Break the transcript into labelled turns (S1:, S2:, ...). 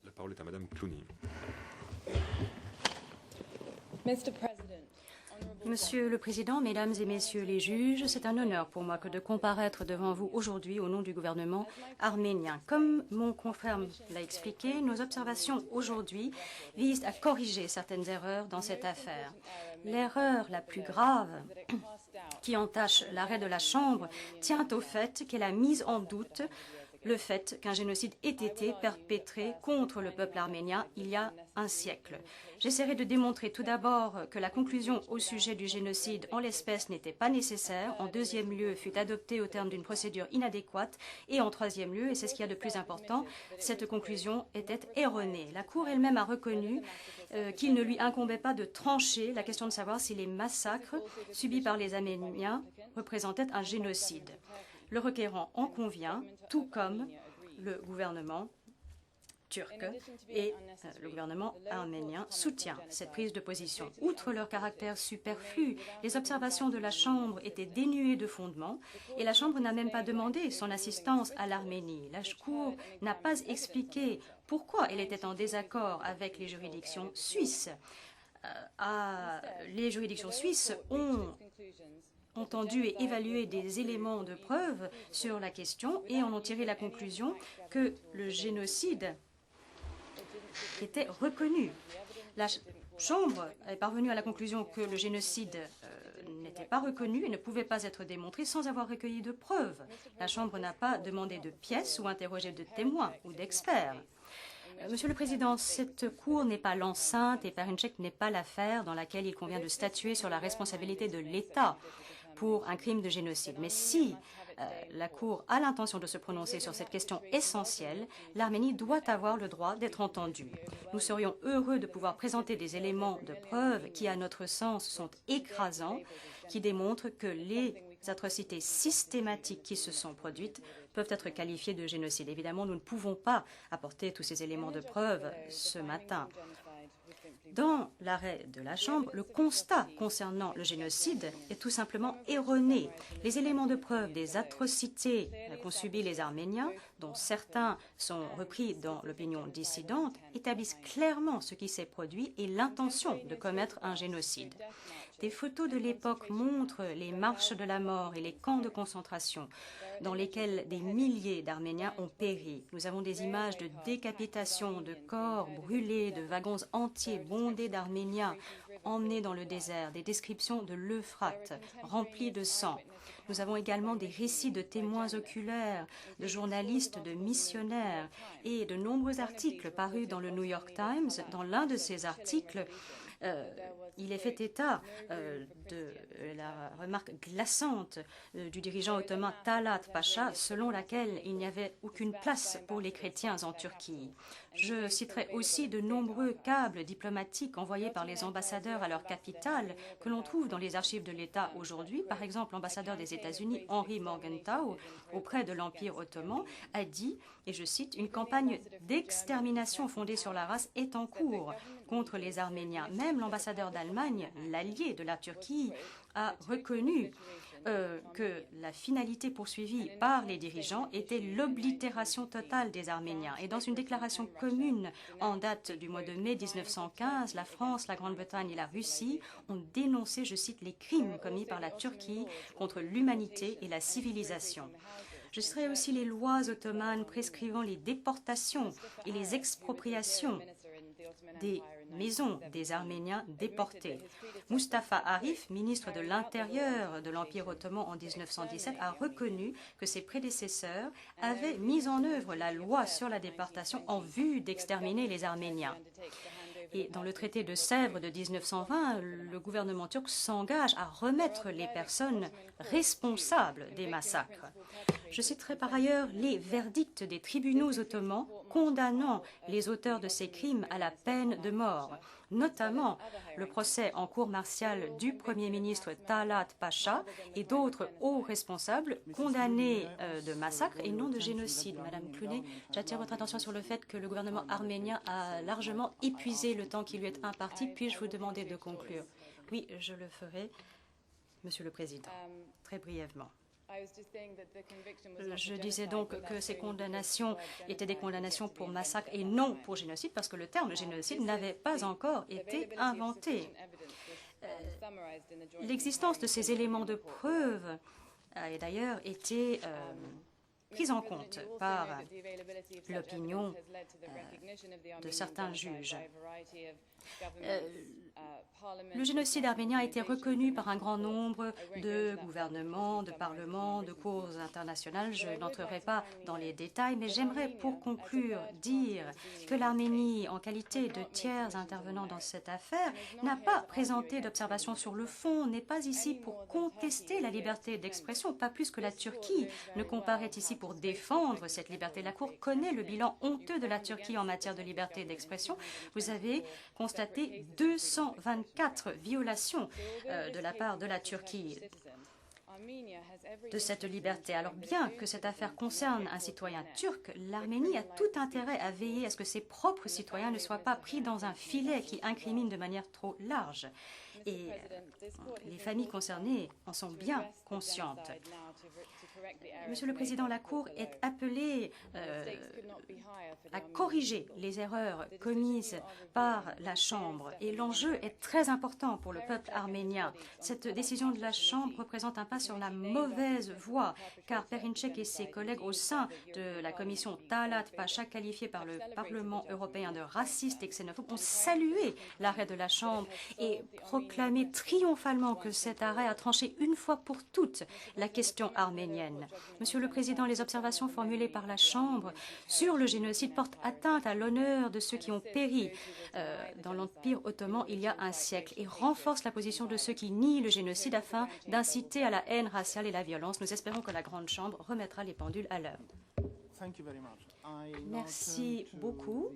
S1: La parole est à Madame Clooney.
S2: Monsieur le Président, Mesdames et Messieurs les juges, c'est un honneur pour moi que de comparaître devant vous aujourd'hui au nom du gouvernement arménien. Comme mon confrère l'a expliqué, nos observations aujourd'hui visent à corriger certaines erreurs dans cette affaire. L'erreur la plus grave qui entache l'arrêt de la Chambre tient au fait qu'elle a mis en doute le fait qu'un génocide ait été perpétré contre le peuple arménien il y a un siècle. J'essaierai de démontrer tout d'abord que la conclusion au sujet du génocide en l'espèce n'était pas nécessaire, en deuxième lieu fut adoptée au terme d'une procédure inadéquate et en troisième lieu, et c'est ce qu'il y a de plus important, cette conclusion était erronée. La Cour elle-même a reconnu qu'il ne lui incombait pas de trancher la question de savoir si les massacres subis par les Arméniens représentaient un génocide. Le requérant en convient, tout comme le gouvernement turc et le gouvernement arménien soutient cette prise de position. Outre leur caractère superflu, les observations de la Chambre étaient dénuées de fondement et la Chambre n'a même pas demandé son assistance à l'Arménie. La Cour n'a pas expliqué pourquoi elle était en désaccord avec les juridictions suisses. Les juridictions suisses ont entendu et évalué des éléments de preuve sur la question et en ont tiré la conclusion que le génocide était reconnu. La Chambre est parvenue à la conclusion que le génocide n'était pas reconnu et ne pouvait pas être démontré sans avoir recueilli de preuves. La Chambre n'a pas demandé de pièces ou interrogé de témoins ou d'experts. Monsieur le Président, cette Cour n'est pas l'enceinte et Perinček n'est pas l'affaire dans laquelle il convient de statuer sur la responsabilité de l'État pour un crime de génocide. Mais si la Cour a l'intention de se prononcer sur cette question essentielle, l'Arménie doit avoir le droit d'être entendue. Nous serions heureux de pouvoir présenter des éléments de preuve qui, à notre sens, sont écrasants, qui démontrent que les atrocités systématiques qui se sont produites peuvent être qualifiées de génocide. Évidemment, nous ne pouvons pas apporter tous ces éléments de preuve ce matin. Dans l'arrêt de la Chambre, le constat concernant le génocide est tout simplement erroné. Les éléments de preuve des atrocités qu'ont subies les Arméniens, dont certains sont repris dans l'opinion dissidente, établissent clairement ce qui s'est produit et l'intention de commettre un génocide. Des photos de l'époque montrent les marches de la mort et les camps de concentration dans lesquels des milliers d'Arméniens ont péri. Nous avons des images de décapitation, de corps brûlés, de wagons entiers bondés d'Arméniens emmenés dans le désert, des descriptions de l'Euphrate remplis de sang. Nous avons également des récits de témoins oculaires, de journalistes, de missionnaires et de nombreux articles parus dans le New York Times. Dans l'un de ces articles, il est fait état de la remarque glaçante du dirigeant ottoman Talat Pacha, selon laquelle il n'y avait aucune place pour les chrétiens en Turquie. Je citerai aussi de nombreux câbles diplomatiques envoyés par les ambassadeurs à leur capitale que l'on trouve dans les archives de l'État aujourd'hui. Par exemple, l'ambassadeur des États-Unis, Henry Morgenthau, auprès de l'Empire ottoman, a dit, et je cite, « Une campagne d'extermination fondée sur la race est en cours contre les Arméniens. » Même l'ambassadeur d'Allemagne, l'allié de la Turquie, a reconnu que la finalité poursuivie par les dirigeants était l'oblitération totale des Arméniens. Et dans une déclaration commune en date du mois de mai 1915, la France, la Grande-Bretagne et la Russie ont dénoncé, je cite, les crimes commis par la Turquie contre l'humanité et la civilisation. Je citerai aussi les lois ottomanes prescrivant les déportations et les expropriations des maisons des Arméniens déportés. Mustafa Arif, ministre de l'Intérieur de l'Empire ottoman en 1917, a reconnu que ses prédécesseurs avaient mis en œuvre la loi sur la déportation en vue d'exterminer les Arméniens. Et dans le traité de Sèvres de 1920, le gouvernement turc s'engage à remettre les personnes responsables des massacres. Je citerai par ailleurs les verdicts des tribunaux ottomans condamnant les auteurs de ces crimes à la peine de mort, notamment le procès en cour martiale du Premier ministre Talat Pacha et d'autres hauts responsables condamnés de massacre et non de génocide. Madame Clooney, j'attire votre attention sur le fait que le gouvernement arménien a largement épuisé le temps qui lui est imparti. Puis-je vous demander de conclure? Oui, je le ferai, Monsieur le Président, très brièvement. Je disais donc que ces condamnations étaient des condamnations pour massacre et non pour génocide, parce que le terme génocide n'avait pas encore été inventé. L'existence de ces éléments de preuve a d'ailleurs été prise en compte par l'opinion de certains juges. Le génocide arménien a été reconnu par un grand nombre de gouvernements, de parlements, de cours internationales. Je n'entrerai pas dans les détails, mais j'aimerais pour conclure dire que l'Arménie, en qualité de tiers intervenant dans cette affaire, n'a pas présenté d'observation sur le fond, n'est pas ici pour contester la liberté d'expression, pas plus que la Turquie ne comparaît ici pour défendre cette liberté. La Cour connaît le bilan honteux de la Turquie en matière de liberté d'expression. Vous avez constaté 224 violations de la part de la Turquie de cette liberté. Alors bien que cette affaire concerne un citoyen turc, l'Arménie a tout intérêt à veiller à ce que ses propres citoyens ne soient pas pris dans un filet qui incrimine de manière trop large. Et les familles concernées en sont bien conscientes. Monsieur le Président, la Cour est appelée à corriger les erreurs commises par la Chambre. Et l'enjeu est très important pour le peuple arménien. Cette décision de la Chambre représente un pas sur la mauvaise voie, car Perinçek et ses collègues au sein de la commission Talat Pacha, qualifiée par le Parlement européen de raciste et xénophobe, ont salué l'arrêt de la Chambre et proclamé triomphalement que cet arrêt a tranché une fois pour toutes la question arménienne. Monsieur le Président, les observations formulées par la Chambre sur le génocide portent atteinte à l'honneur de ceux qui ont péri dans l'Empire ottoman il y a un siècle et renforcent la position de ceux qui nient le génocide afin d'inciter à la haine raciale et la violence. Nous espérons que la Grande Chambre remettra les pendules à l'heure. Merci beaucoup.